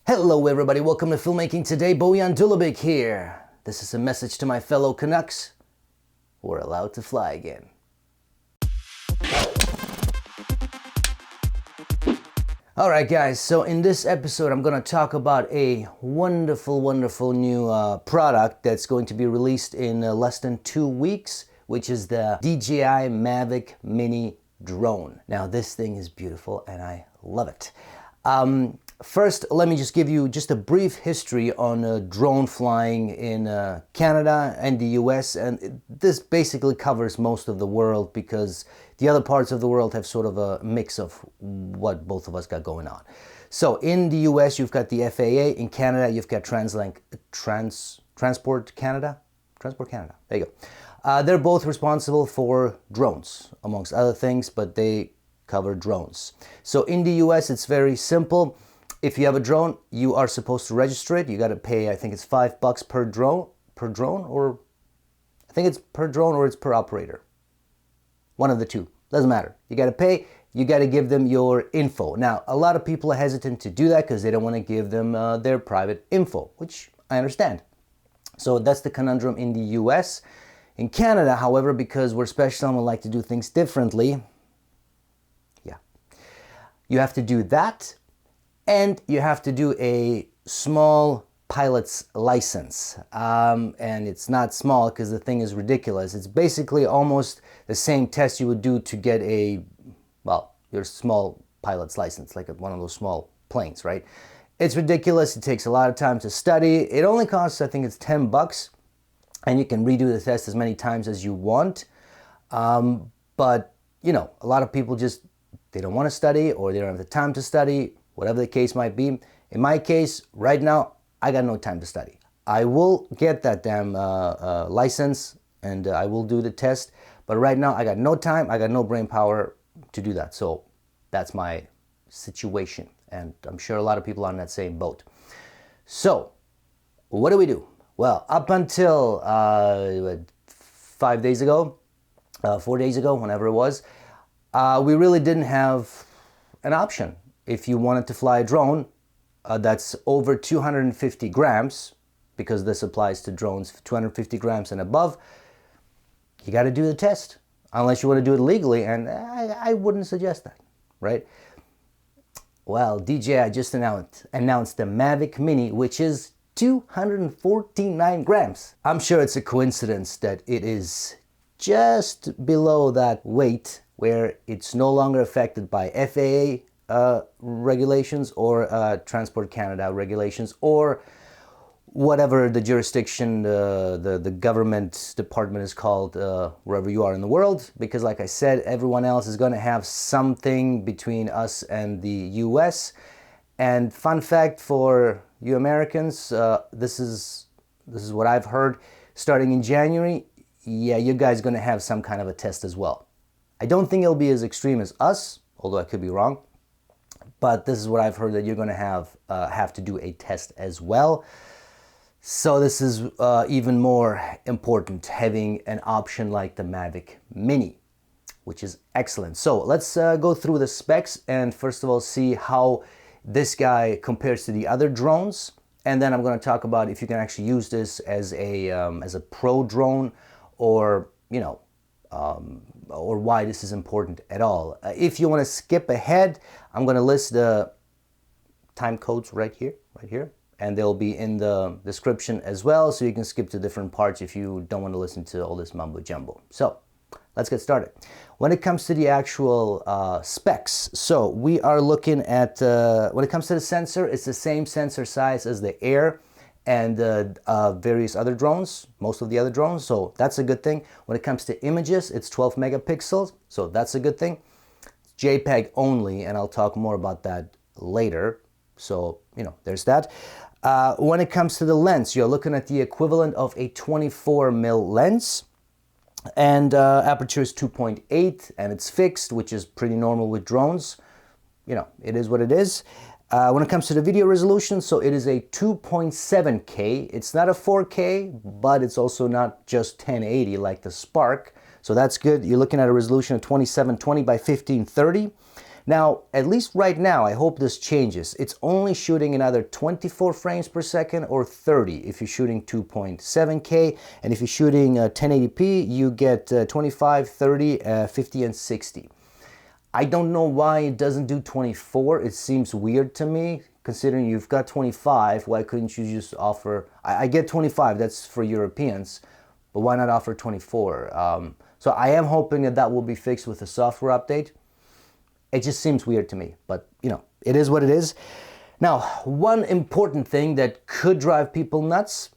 Hello everybody, welcome to Filmmaking Today. Bojan Dulabic here. This is a message to my fellow Canucks. We're allowed to fly again. Alright guys, so in this episode I'm going to talk about a wonderful new product that's going to be released in less than 2 weeks, which is the DJI Mavic Mini drone. Now this thing is beautiful and I love it. First, let me just give you just a brief history on drone flying in Canada and the US, and this basically covers most of the world because the other parts of the world have sort of a mix of what both of us got going on. So in the US you've got the FAA, in Canada you've got Transport Canada, there you go. They're both responsible for drones amongst other things, but they cover drones. So in the US it's very simple. If you have a drone, you are supposed to register it. You got to pay, I think it's $5 per drone, or I think it's per drone or it's per operator. One of the two, doesn't matter. You got to pay, you got to give them your info. Now, a lot of people are hesitant to do that because they don't want to give them their private info, which I understand. So that's the conundrum in the US. In Canada, however, because we're special and we like to do things differently, yeah, you have to do that. And you have to do a small pilot's license. And it's not small because the thing is ridiculous. It's basically almost the same test you would do to get your small pilot's license, like one of those small planes, right? It's ridiculous. It takes a lot of time to study. It only costs, I think it's $10, and you can redo the test as many times as you want. But, you know, a lot of people they don't want to study, or they don't have the time to study, whatever the case might be. In my case, right now, I got no time to study. I will get that damn license and I will do the test, but right now I got no time, I got no brain power to do that. So that's my situation, and I'm sure a lot of people are on that same boat. So what do we do? Well, up until 4 days ago, whenever it was, we really didn't have an option. If you wanted to fly a drone that's over 250 grams, because this applies to drones 250 grams and above, you got to do the test, unless you want to do it legally, and I wouldn't suggest that, right? Well, DJI just announced the Mavic Mini, which is 249 grams. I'm sure it's a coincidence that it is just below that weight, where it's no longer affected by FAA regulations or Transport Canada regulations, or whatever the jurisdiction, the government department is called, wherever you are in the world, because like I said, everyone else is going to have something between us and the US. And fun fact for you Americans, this is what I've heard, starting in January, yeah, you guys are going to have some kind of a test as well. I don't think it'll be as extreme as us, although I could be wrong. But this is what I've heard, that you're going to have to do a test as well. So this is even more important, having an option like the Mavic Mini, which is excellent. So let's go through the specs and first of all see how this guy compares to the other drones. And then I'm going to talk about if you can actually use this as a pro drone, or, you know, or why this is important at all. If you want to skip ahead, I'm going to list the time codes right here, and they'll be in the description as well, so you can skip to different parts if you don't want to listen to all this mumbo jumbo. So let's get started. When it comes to the actual specs, so we are looking at, when it comes to the sensor, it's the same sensor size as the Air and various other drones, most of the other drones, so that's a good thing. When it comes to images, it's 12 megapixels, so that's a good thing. JPEG only, and I'll talk more about that later, so, you know, there's that. When it comes to the lens, you're looking at the equivalent of a 24mm lens, and aperture is 2.8, and it's fixed, which is pretty normal with drones. You know, it is what it is. When it comes to the video resolution, so it is a 2.7K. It's not a 4K, but it's also not just 1080 like the Spark. So that's good. You're looking at a resolution of 2720 by 1530. Now, at least right now, I hope this changes. It's only shooting in either 24 frames per second or 30 if you're shooting 2.7K, and if you're shooting 1080p, you get 25, 30, 50, and 60. I don't know why it doesn't do 24. It seems weird to me, considering you've got 25. Why couldn't you just offer, I get 25, that's for Europeans, but why not offer 24? So I am hoping that that will be fixed with a software update. It just seems weird to me, but you know, it is what it is. Now, one important thing that could drive people nuts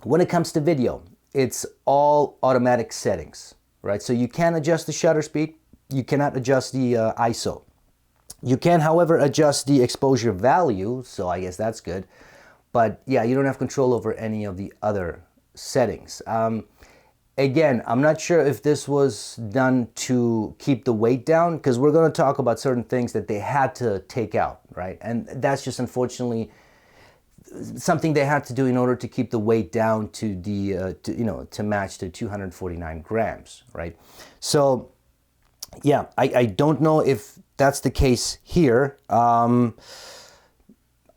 when it comes to video, it's all automatic settings, right? So you can adjust the shutter speed, you cannot adjust the ISO. You can, however, adjust the exposure value, so I guess that's good. But yeah, you don't have control over any of the other settings. Again, I'm not sure if this was done to keep the weight down, because we're going to talk about certain things that they had to take out, right? And that's just unfortunately something they had to do in order to keep the weight down to the to match the 249 grams, right? So yeah, I don't know if that's the case here.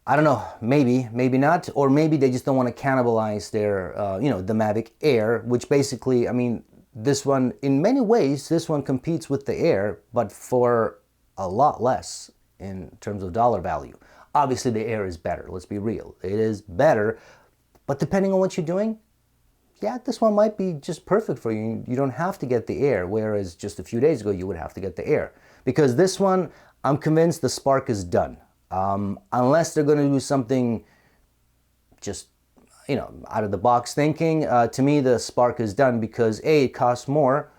I don't know, maybe not, or maybe they just don't want to cannibalize their, the Mavic Air, which basically, I mean, this one, in many ways, this one competes with the Air, but for a lot less in terms of dollar value. Obviously, the Air is better, let's be real. It is better, but depending on what you're doing, yeah, this one might be just perfect for you. You don't have to get the Air, whereas just a few days ago, you would have to get the Air. Because this one, I'm convinced the Spark is done. Unless they're going to do something just, out of the box thinking, to me the Spark is done because A, it costs more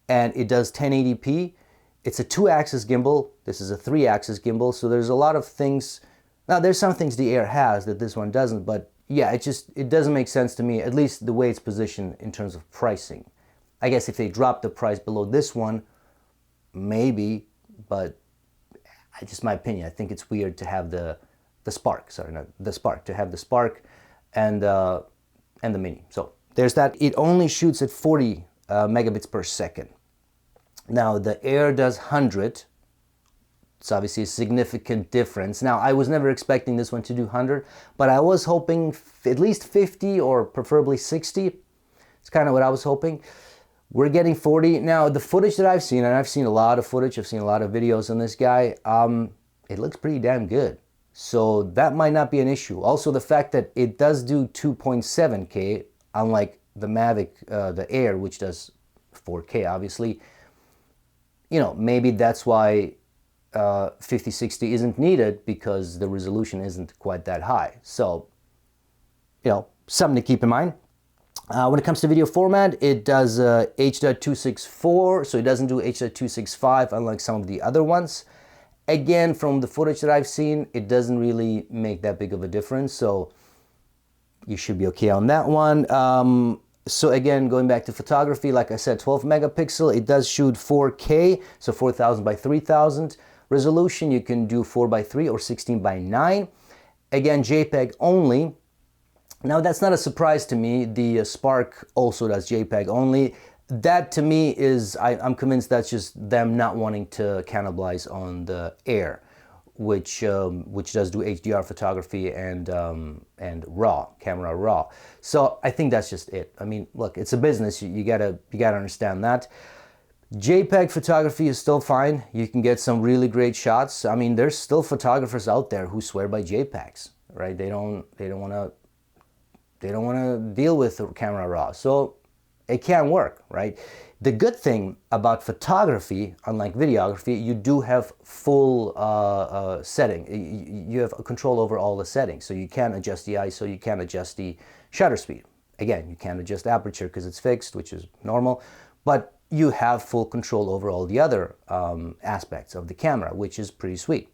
and it does 1080p. It's a 2-axis gimbal. This is a 3-axis gimbal. So there's a lot of things. Now there's some things the Air has that this one doesn't, but yeah, it doesn't make sense to me, at least the way it's positioned in terms of pricing. I guess if they drop the price below this one, maybe, but just my opinion, I think it's weird to have the Spark, to have the Spark and the Mini. So there's that. It only shoots at 40 megabits per second. Now the Air does 100. It's obviously a significant difference. Now I was never expecting this one to do 100, but I was hoping at least 50 or preferably 60. It's kind of what I was hoping. We're getting 40. Now, the footage that I've seen, and I've seen a lot of footage, I've seen a lot of videos on this guy, it looks pretty damn good. So that might not be an issue. Also, the fact that it does do 2.7K, unlike the Mavic, the Air, which does 4K, obviously. Maybe that's why 50/60 isn't needed, because the resolution isn't quite that high. So, something to keep in mind. When it comes to video format, it does H.264, so it doesn't do H.265 unlike some of the other ones. Again, from the footage that I've seen, it doesn't really make that big of a difference, so you should be okay on that one. So again, going back to photography, like I said, 12 megapixel, it does shoot 4K, so 4000 by 3000 resolution. You can do 4:3 or 16:9. Again, JPEG only. Now that's not a surprise to me. The Spark also does JPEG only. That to me is, I'm convinced that's just them not wanting to cannibalize on the Air, which does do HDR photography and RAW, camera RAW. So I think that's just it. I mean, look, it's a business. You gotta understand that. JPEG photography is still fine. You can get some really great shots. I mean, there's still photographers out there who swear by JPEGs, right? They don't want to deal with the camera RAW. So it can work, right? The good thing about photography, unlike videography, you do have full setting. You have control over all the settings. So you can adjust the ISO, you can adjust the shutter speed. Again, you can't adjust aperture because it's fixed, which is normal, but you have full control over all the other aspects of the camera, which is pretty sweet.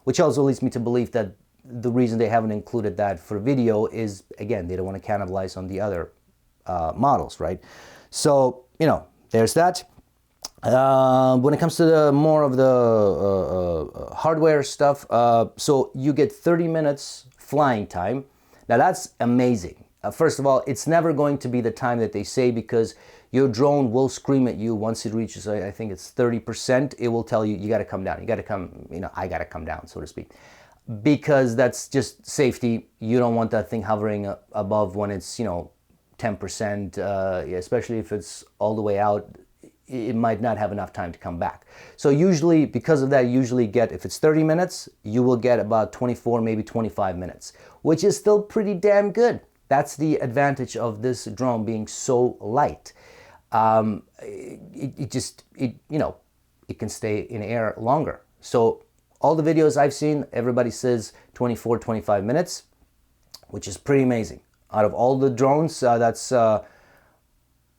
Which also leads me to believe that the reason they haven't included that for video is, again, they don't want to cannibalize on the other models, right? So, there's that. When it comes to more of the hardware stuff, so you get 30 minutes flying time. Now that's amazing. First of all, it's never going to be the time that they say, because your drone will scream at you once it reaches, I think it's 30%. It will tell you, you got to come down. You got to come, I got to come down, so to speak. Because that's just safety. You don't want that thing hovering above when it's, 10%, especially if it's all the way out. It might not have enough time to come back. So usually, because of that, you usually get, if it's 30 minutes, you will get about 24, maybe 25 minutes, which is still pretty damn good. That's the advantage of this drone being so light. It can stay in air longer. So all the videos I've seen, everybody says 24, 25 minutes, which is pretty amazing. Out of all the drones, that's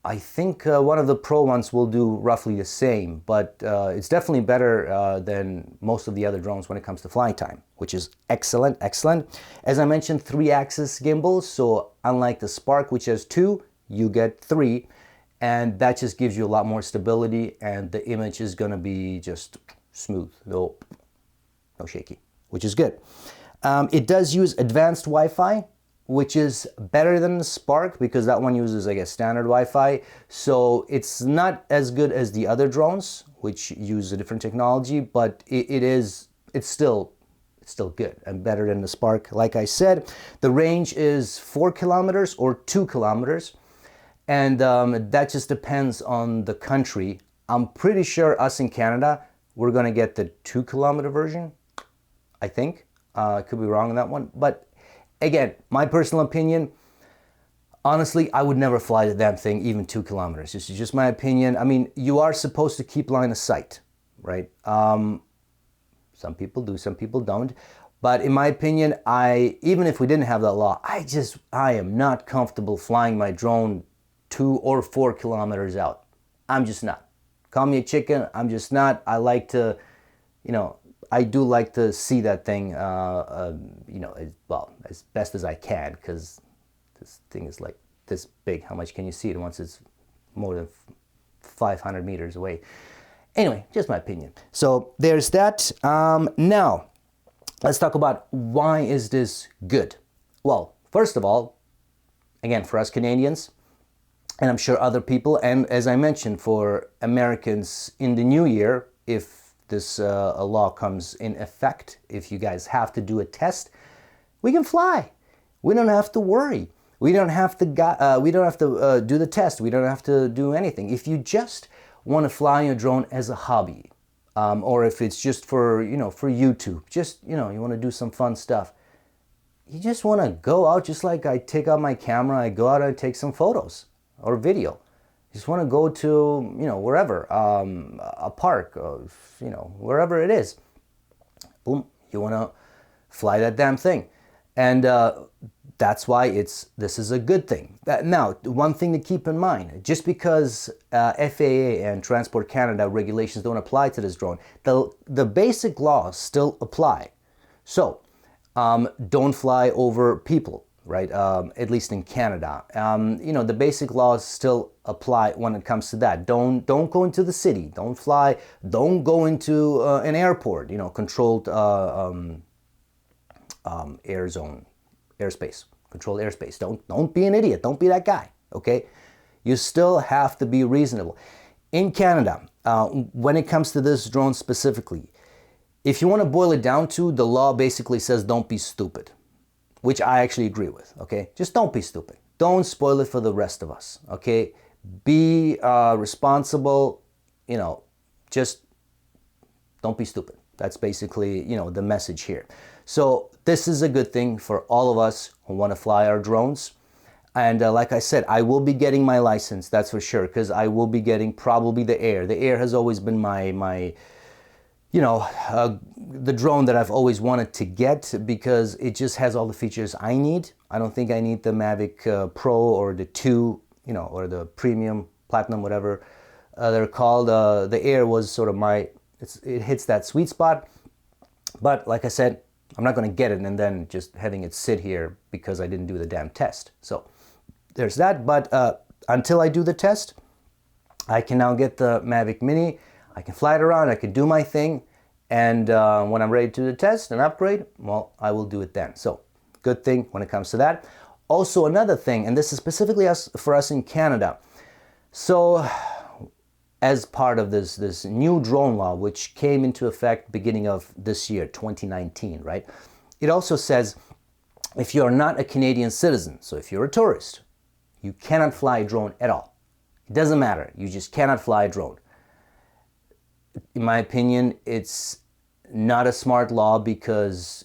I think one of the pro ones will do roughly the same, but it's definitely better than most of the other drones when it comes to flying time, which is excellent, excellent. As I mentioned, 3-axis gimbal, so unlike the Spark, which has 2, you get 3, and that just gives you a lot more stability, and the image is gonna be just smooth, no shaky, which is good. It does use advanced Wi-Fi, which is better than the Spark because that one uses, I guess, standard Wi-Fi. So it's not as good as the other drones, which use a different technology, but it's still good and better than the Spark. Like I said, the range is 4 kilometers or 2 kilometers, and that just depends on the country. I'm pretty sure us in Canada, we're gonna get the 2-kilometer version, I think. I could be wrong on that one, but again, my personal opinion, honestly, I would never fly the damn thing even 2 kilometers. This is just my opinion. I mean, you are supposed to keep line of sight, right? Some people do, some people don't. But in my opinion, even if we didn't have that law, I am not comfortable flying my drone 2 or 4 kilometers out. I'm just not. Call me a chicken, I'm just not. I like to, I do like to see that thing, as best as I can, because this thing is like this big. How much can you see it once it's more than 500 meters away? Anyway, just my opinion. So there's that. Now, let's talk about why is this good? Well, first of all, again, for us Canadians, and I'm sure other people, and as I mentioned, for Americans in the new year, if this a law comes in effect, if you guys have to do a test, we can fly. We don't have to worry. We don't have to do the test. We don't have to do anything. If you just want to fly your drone as a hobby, or if it's just for for YouTube, just you want to do some fun stuff. You just want to go out, just like I take out my camera, I go out and take some photos or video. Just want to go to, wherever, a park, or, wherever it is. Boom, you want to fly that damn thing. And that's why this is a good thing. Now, one thing to keep in mind, just because FAA and Transport Canada regulations don't apply to this drone, the basic laws still apply. So, don't fly over people. Right, at least in Canada, the basic laws still apply when it comes to that. Don't go into the city. Don't fly. Don't go into an airport. Controlled airspace, controlled airspace. Don't be an idiot. Don't be that guy. Okay, you still have to be reasonable. In Canada, when it comes to this drone specifically, if you want to boil it down to, the law basically says don't be stupid. Which I actually agree with, okay? Just don't be stupid. Don't spoil it for the rest of us, okay? Be responsible, just don't be stupid. That's basically, the message here. So this is a good thing for all of us who want to fly our drones. And like I said, I will be getting my license, that's for sure, because I will be getting probably the Air. The Air has always been my the drone that I've always wanted to get because it just has all the features I need. I don't think I need the Mavic Pro or the 2, or the Premium, Platinum, whatever they're called. The Air was sort of it hits that sweet spot. But like I said, I'm not going to get it and then just having it sit here because I didn't do the damn test. So there's that. But until I do the test, I can now get the Mavic Mini. I can fly it around, I can do my thing, and when I'm ready to do the test and upgrade, well, I will do it then. So, good thing when it comes to that. Also, another thing, and this is specifically for us in Canada. So as part of this new drone law, which came into effect beginning of this year, 2019, right? It also says if you are not a Canadian citizen, so if you're a tourist, you cannot fly a drone at all. It doesn't matter. You just cannot fly a drone. In my opinion, it's not a smart law because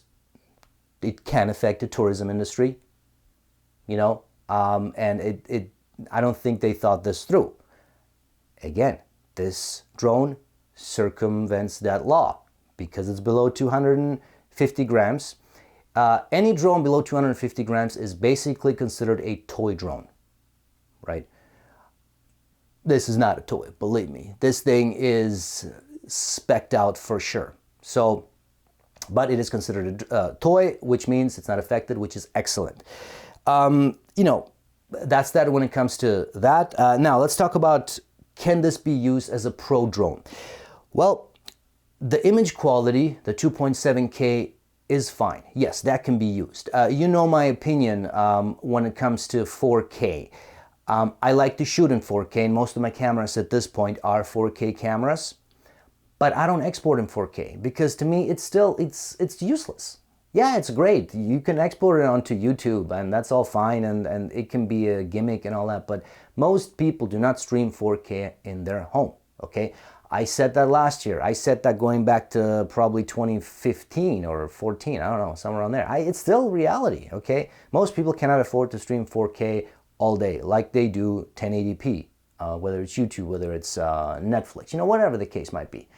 it can affect the tourism industry, you know, and I don't think they thought this through. Again, this drone circumvents that law because it's below 250 grams. Any drone below 250 grams is basically considered a toy drone, right? This is not a toy, believe me. This thing is spec'd out for sure. So, but it is considered a toy, which means it's not affected, which is excellent. You know, that's that when it comes to that. Now, let's talk about, can this be used as a pro drone? Well, the image quality, the 2.7K, is fine. Yes, that can be used. You know my opinion when it comes to 4K. I like to shoot in 4K, and most of my cameras at this point are 4K cameras, but I don't export in 4K because to me it's still it's useless. Yeah, it's great. You can export it onto YouTube and that's all fine, and it can be a gimmick and all that, but most people do not stream 4K in their home, okay? I said that last year. I said that going back to probably 2015 or 14, I don't know, somewhere around there. It's still reality, okay? Most people cannot afford to stream 4K all day like they do 1080p, whether it's YouTube, whether it's Netflix, you know, whatever the case might be.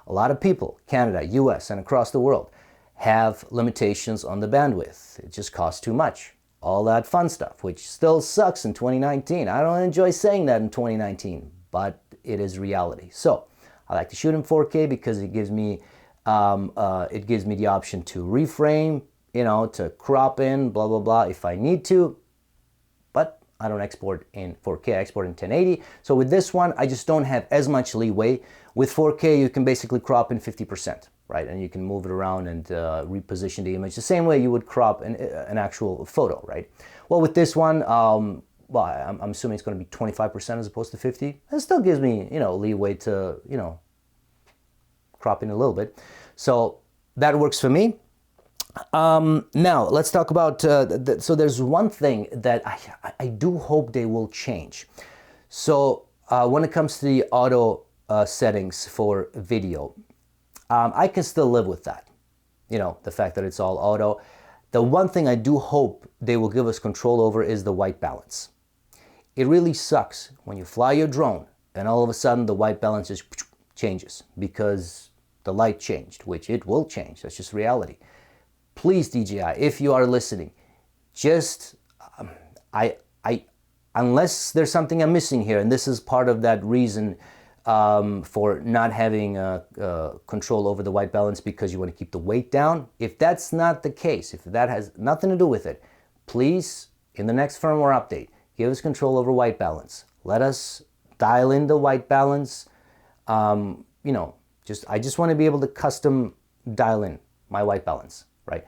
A lot of people, Canada, US, and across the world, have limitations on the bandwidth. It just costs too much. All that fun stuff, which still sucks in 2019. I don't enjoy saying that in 2019, but it is reality. So I like to shoot in 4K because it gives me the option to reframe, you know, to crop in, blah, blah, blah, if I need to. But I don't export in 4K, I export in 1080. So with this one, I just don't have as much leeway. With 4K, you can basically crop in 50%, right? And you can move it around and reposition the image the same way you would crop an actual photo, right? Well, with this one, well, I'm assuming it's going to be 25% as opposed to 50. It still gives me, you know, leeway to, you know, crop in a little bit. So that works for me. Now let's talk about, so there's one thing that I do hope they will change. So when it comes to the auto settings for video, I can still live with that. You know, the fact that it's all auto. The one thing I do hope they will give us control over is the white balance. It really sucks when you fly your drone and all of a sudden the white balance just changes because the light changed, which it will change. That's just reality. Please, DJI, if you are listening, just unless there's something I'm missing here, and this is part of that reason for not having control over the white balance because you want to keep the weight down. If that's not the case, if that has nothing to do with it, please, in the next firmware update, give us control over white balance. Let us dial in the white balance. You know, I just want to be able to custom dial in my white balance. Right?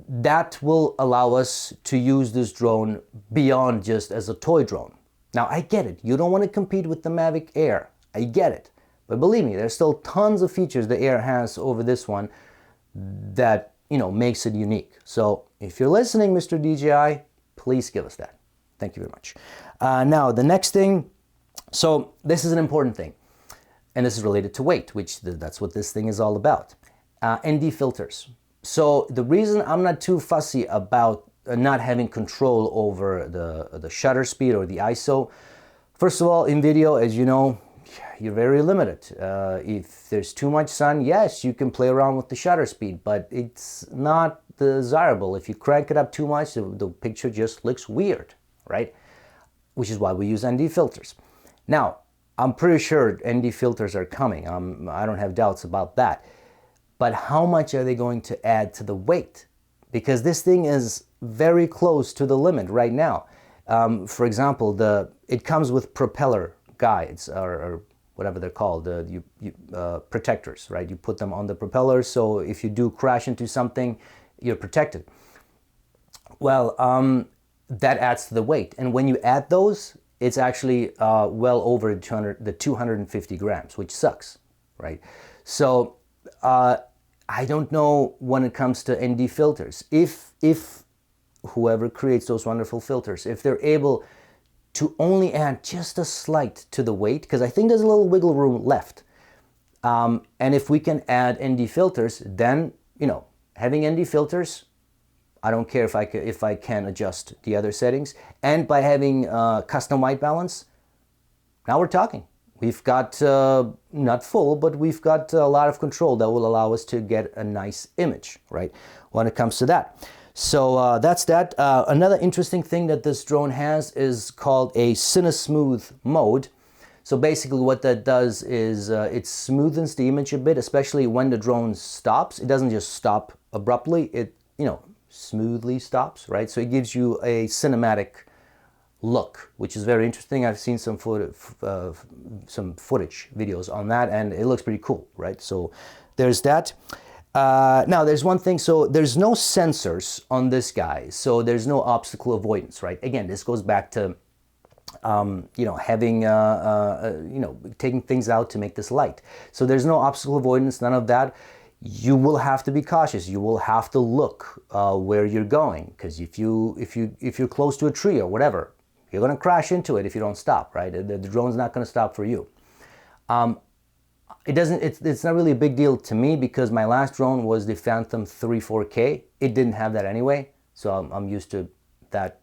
That will allow us to use this drone beyond just as a toy drone. Now, I get it. You don't want to compete with the Mavic Air. I get it. But believe me, there's still tons of features the Air has over this one that, you know, makes it unique. So if you're listening, Mr. DJI, please give us that. Thank you very much. Now, the next thing, so this is an important thing, and this is related to weight, which that's what this thing is all about. ND filters. So the reason I'm not too fussy about not having control over the shutter speed or the ISO, first of all, in video, as you know, you're very limited. If there's too much sun, yes, you can play around with the shutter speed, but it's not desirable. If you crank it up too much, the picture just looks weird, right? Which is why we use ND filters. Now, I'm pretty sure ND filters are coming. I don't have doubts about that. But how much are they going to add to the weight? Because this thing is very close to the limit right now. For example, it comes with propeller guides or whatever they're called, protectors, right? You put them on the propeller, so if you do crash into something, you're protected. Well, that adds to the weight. And when you add those, it's actually well over the 250 grams, which sucks, right? So I don't know when it comes to ND filters, if whoever creates those wonderful filters, if they're able to only add just a slight to the weight, because I think there's a little wiggle room left. And if we can add ND filters, then, you know, having ND filters, I don't care if I can adjust the other settings. And by having custom white balance, now we're talking. We've got, not full, but we've got a lot of control that will allow us to get a nice image, right, when it comes to that. So that's that. Another interesting thing that this drone has is called a CineSmooth mode. So basically what that does is it smoothens the image a bit, especially when the drone stops. It doesn't just stop abruptly, it, you know, smoothly stops, right? So it gives you a cinematic look, which is very interesting. I've seen some footage videos on that, and it looks pretty cool, right? So there's that. Now there's one thing, so there's no sensors on this guy, so there's no obstacle avoidance, right? Again, this goes back to you know, having you know, taking things out to make this light. So there's no obstacle avoidance, none of that. You will have to be cautious. You will have to look where you're going, because if you're close to a tree or whatever, you're going to crash into it if you don't stop, right? The drone's not going to stop for you. It's not really a big deal to me, because my last drone was the Phantom 3 4K. It didn't have that anyway, so I'm used to that.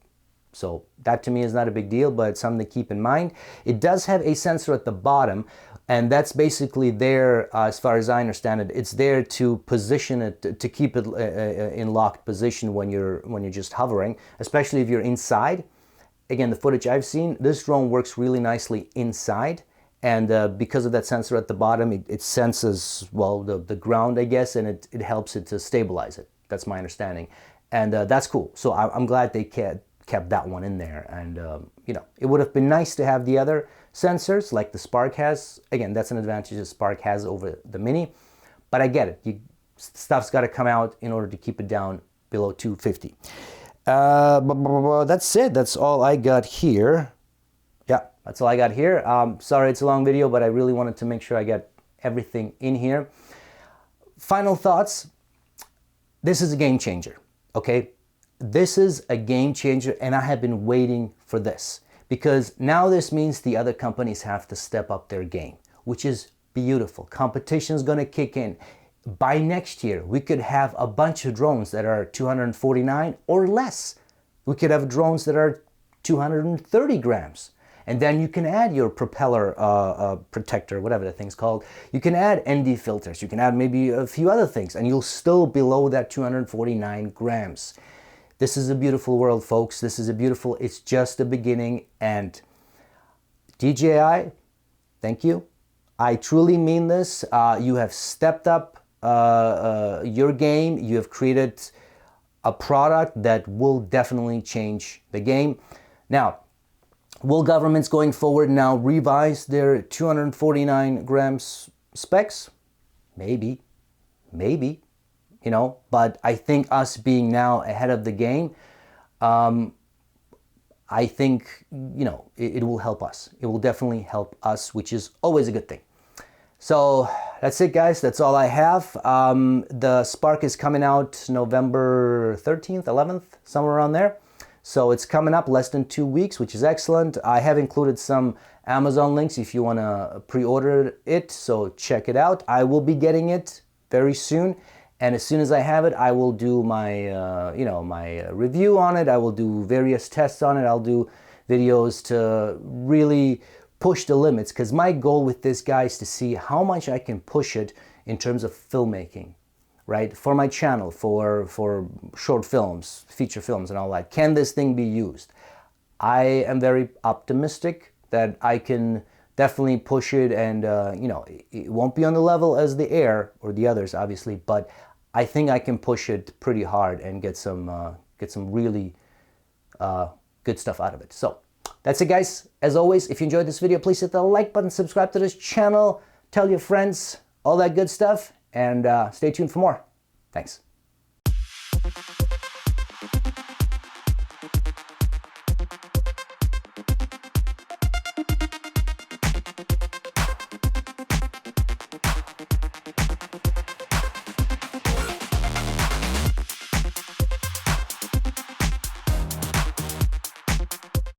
So that to me is not a big deal, but it's something to keep in mind. It does have a sensor at the bottom, and that's basically there, as far as I understand it, it's there to position it, to keep it in locked position when you're just hovering, especially if you're inside. Again, the footage I've seen, this drone works really nicely inside, and because of that sensor at the bottom, it senses, well, the ground, I guess, and it helps it to stabilize it. That's my understanding, and that's cool. So I'm glad they kept that one in there, and you know, it would have been nice to have the other sensors like the Spark has. Again, that's an advantage that Spark has over the Mini, but I get it. Stuff's got to come out in order to keep it down below 250. That's it. That's all I got here. Yeah, that's all I got here. Sorry it's a long video, but I really wanted to make sure I get everything in here. Final thoughts. This is a game changer, okay? This is a game changer, and I have been waiting for this, because now this means the other companies have to step up their game, which is beautiful. Competition is going to kick in. By next year, we could have a bunch of drones that are 249 or less. We could have drones that are 230 grams. And then you can add your propeller protector, whatever the thing's called. You can add ND filters. You can add maybe a few other things, and you'll still below that 249 grams. This is a beautiful world, folks. This is a beautiful, it's just the beginning. And DJI, thank you. I truly mean this. You have stepped up your game. You have created a product that will definitely change the game. Now, will governments going forward now revise their 249 grams specs? Maybe, you know, but I think us being now ahead of the game, I think, you know, it will help us. It will definitely help us, which is always a good thing. So that's it, guys. That's all I have. The Spark is coming out November 13th, 11th, somewhere around there. So it's coming up less than 2 weeks, which is excellent. I have included some Amazon links if you want to pre-order it, so check it out. I will be getting it very soon, and as soon as I have it, I will do my, you know, my review on it. I will do various tests on it. I'll do videos to really push the limits, because my goal with this, guy, is to see how much I can push it in terms of filmmaking, right? For my channel, for short films, feature films and all that. Can this thing be used? I am very optimistic that I can definitely push it, and you know, it won't be on the level as the Air or the others, obviously, but I think I can push it pretty hard and get some really good stuff out of it. So that's it, guys. As always, if you enjoyed this video, please hit the like button, subscribe to this channel, tell your friends, all that good stuff, and stay tuned for more. Thanks.